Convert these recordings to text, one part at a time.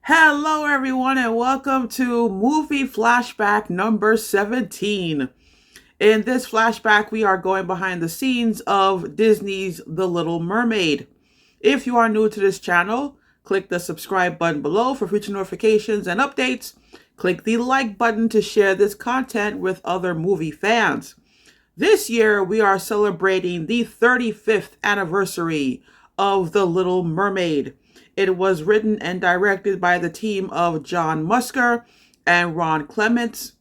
Hello, everyone, and welcome to Movie Flashback number 17. In this flashback, we are going behind the scenes of Disney's The Little Mermaid. If you are new to this channel, click the subscribe button below for future notifications and updates. Click the like button to share this content with other movie fans. This year, we are celebrating the 35th anniversary of The Little Mermaid. It was written and directed by the team of John Musker and Ron Clements.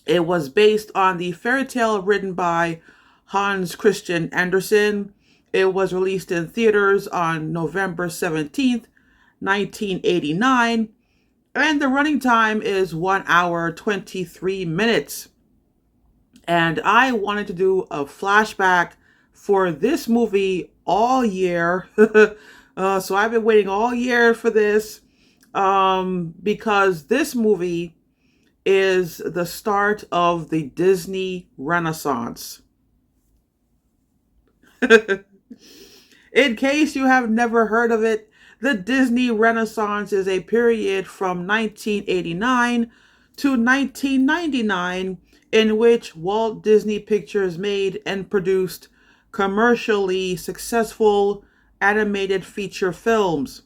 It was based on the fairy tale written by Hans Christian Andersen. It was released in theaters on November 17th, 1989, and the running time is 1 hour 23 minutes. And I wanted to do a flashback for this movie all year. So I've been waiting all year for this because this movie is the start of the Disney Renaissance. In case you have never heard of it, the Disney Renaissance is a period from 1989 to 1999 in which Walt Disney Pictures made and produced commercially successful animated feature films.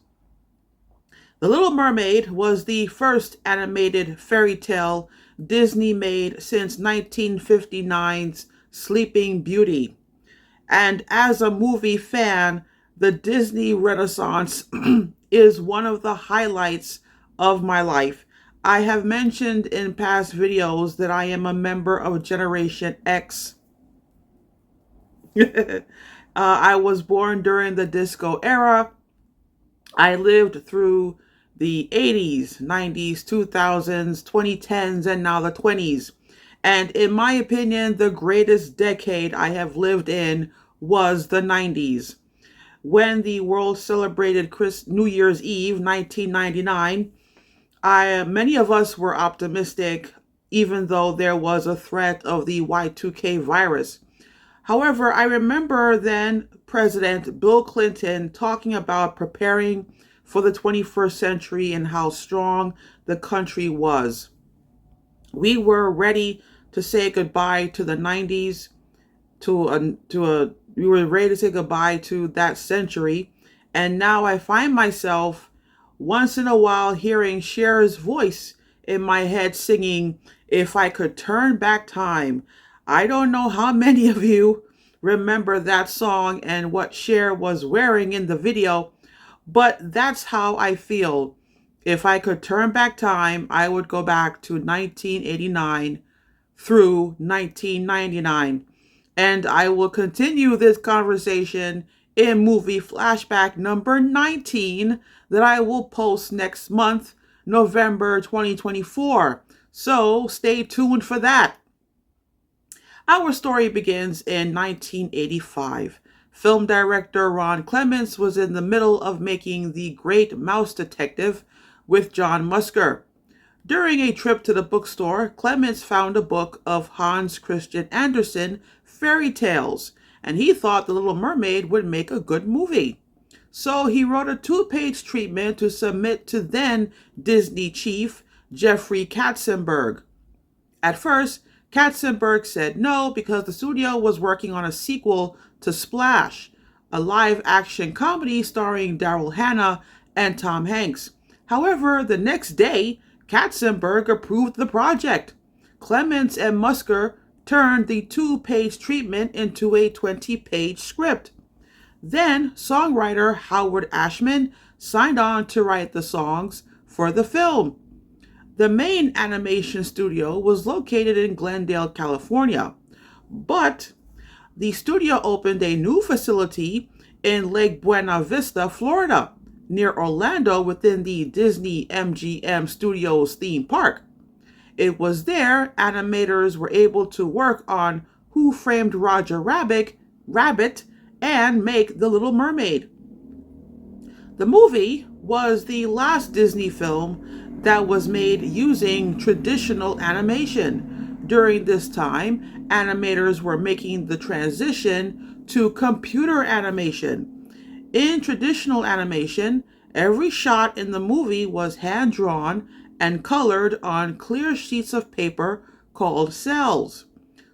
The Little Mermaid was the first animated fairy tale Disney made since 1959's Sleeping Beauty. And as a movie fan, the Disney Renaissance is one of the highlights of my life. I have mentioned in past videos that I am a member of Generation X. I was born during the disco era. I lived through the 80s, 90s, 2000s, 2010s, and now the 20s. And in my opinion, the greatest decade I have lived in was the 90s. When the world celebrated New Year's Eve, 1999, many of us were optimistic, even though there was a threat of the Y2K virus. However, I remember then President Bill Clinton talking about preparing for the 21st century and how strong the country was. We were ready to say goodbye to the 90s, we were ready to say goodbye to that century. And now I find myself once in a while hearing Cher's voice in my head singing, "If I Could Turn Back Time." I don't know how many of you remember that song and what Cher was wearing in the video, but that's how I feel. If I could turn back time, I would go back to 1989 through 1999. And I will continue this conversation in movie flashback number 19 that I will post next month, November 2024. So stay tuned for that. Our story begins in 1985. Film director Ron Clements was in the middle of making The Great Mouse Detective with John Musker. During a trip to the bookstore, Clements found a book of Hans Christian Andersen fairy tales, and he thought The Little Mermaid would make a good movie. So he wrote a 2-page treatment to submit to then Disney chief Jeffrey Katzenberg. At first, Katzenberg said no because the studio was working on a sequel to Splash, a live-action comedy starring Daryl Hannah and Tom Hanks. However, the next day, Katzenberg approved the project. Clements and Musker turned the 2-page treatment into a 20-page script. Then, songwriter Howard Ashman signed on to write the songs for the film. The main animation studio was located in Glendale, California, but the studio opened a new facility in Lake Buena Vista, Florida, near Orlando within the Disney MGM Studios theme park. It was there animators were able to work on Who Framed Roger Rabbit and make The Little Mermaid. The movie was the last Disney film that was made using traditional animation. During this time, animators were making the transition to computer animation. In traditional animation, Every shot in the movie was hand drawn and colored on clear sheets of paper called cells.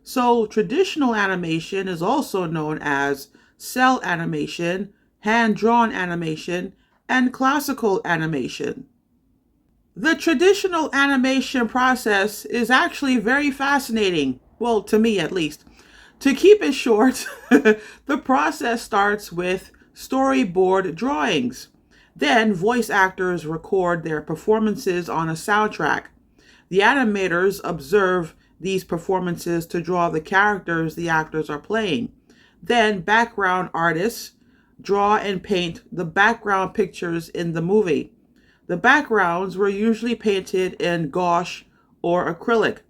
So, traditional animation is also known as cell animation, hand drawn animation, and classical animation. The traditional animation process is actually very fascinating. Well, to me at least. To keep it short, the process starts with storyboard drawings. Then voice actors record their performances on a soundtrack. The animators observe these performances to draw the characters the actors are playing. Then background artists draw and paint the background pictures in the movie. The backgrounds were usually painted in gouache or acrylic.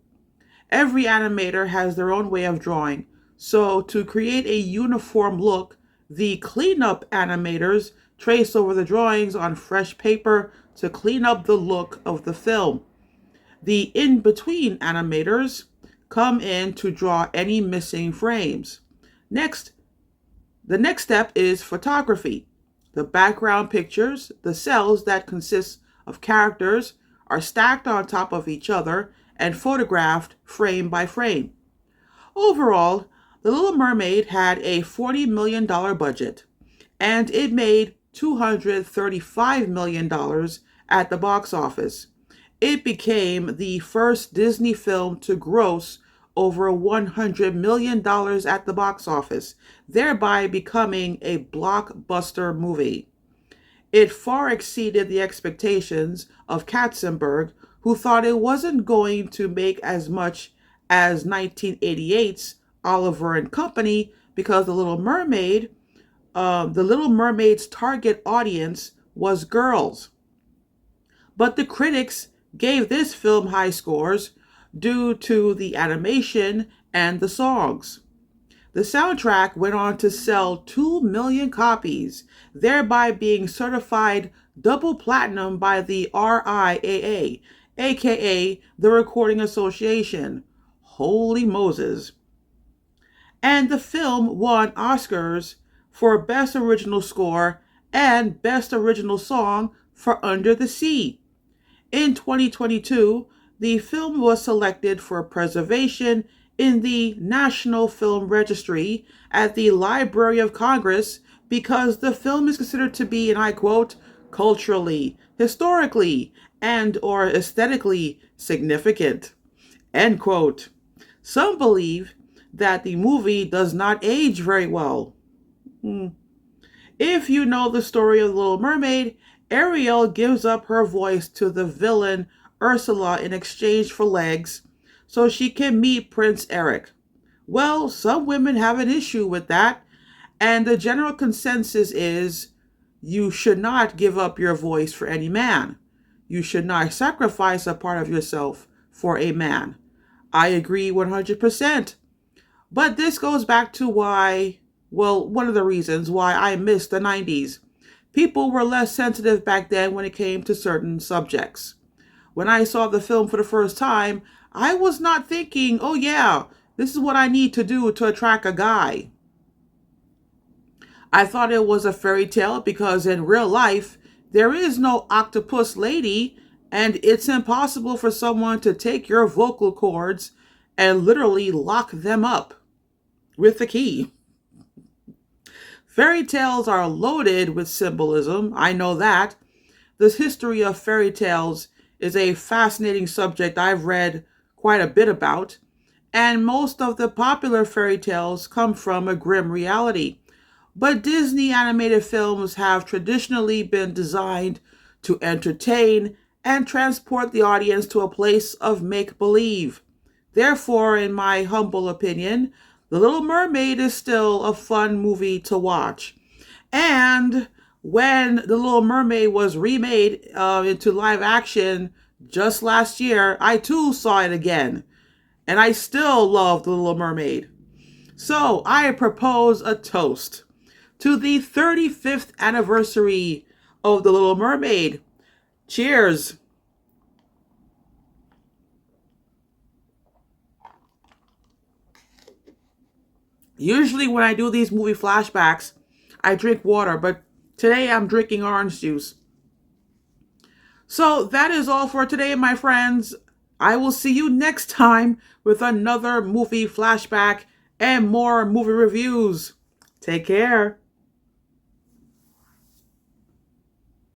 Every animator has their own way of drawing, so to create a uniform look, the cleanup animators trace over the drawings on fresh paper to clean up the look of the film. The in between animators come in to draw any missing frames. Next, the next step is photography. The background pictures, the cells that consist of characters, are stacked on top of each other and photographed frame by frame. Overall, The Little Mermaid had a $40 million budget, and it made $235 million at the box office. It became the first Disney film to gross over $100 million at the box office, thereby becoming a blockbuster movie. It far exceeded the expectations of Katzenberg, who thought it wasn't going to make as much as 1988's Oliver and Company because the Little Mermaid's target audience was girls. But the critics gave this film high scores due to the animation and the songs. The soundtrack went on to sell 2 million copies, thereby being certified double platinum by the RIAA, aka the Recording Association. Holy Moses. And the film won Oscars for Best Original Score and Best Original Song for Under the Sea. In 2022, the film was selected for preservation in the National Film Registry at the Library of Congress because the film is considered to be, and I quote, culturally, historically, and or aesthetically significant, end quote. Some believe that the movie does not age very well. If you know the story of The Little Mermaid, Ariel gives up her voice to the villain Ursula in exchange for legs so she can meet Prince Eric. Well, some women have an issue with that, and the general consensus is you should not give up your voice for any man. You should not sacrifice a part of yourself for a man. I agree 100%. But this goes back to one of the reasons why I miss the 90s. People were less sensitive back then when it came to certain subjects. When I saw the film for the first time, I was not thinking, oh yeah, this is what I need to do to attract a guy. I thought it was a fairy tale because in real life, there is no octopus lady, and it's impossible for someone to take your vocal cords and literally lock them up with the key. Fairy tales are loaded with symbolism, I know that. The history of fairy tales is a fascinating subject I've read quite a bit about, and most of the popular fairy tales come from a grim reality. But Disney animated films have traditionally been designed to entertain and transport the audience to a place of make-believe. Therefore, in my humble opinion, The Little Mermaid is still a fun movie to watch. And when The Little Mermaid was remade into live action just last year, I too saw it again. And I still love The Little Mermaid. So I propose a toast to the 35th anniversary of The Little Mermaid. Cheers. Usually when I do these movie flashbacks, I drink water, but today I'm drinking orange juice. So that is all for today, my friends. I will see you next time with another movie flashback and more movie reviews. Take care.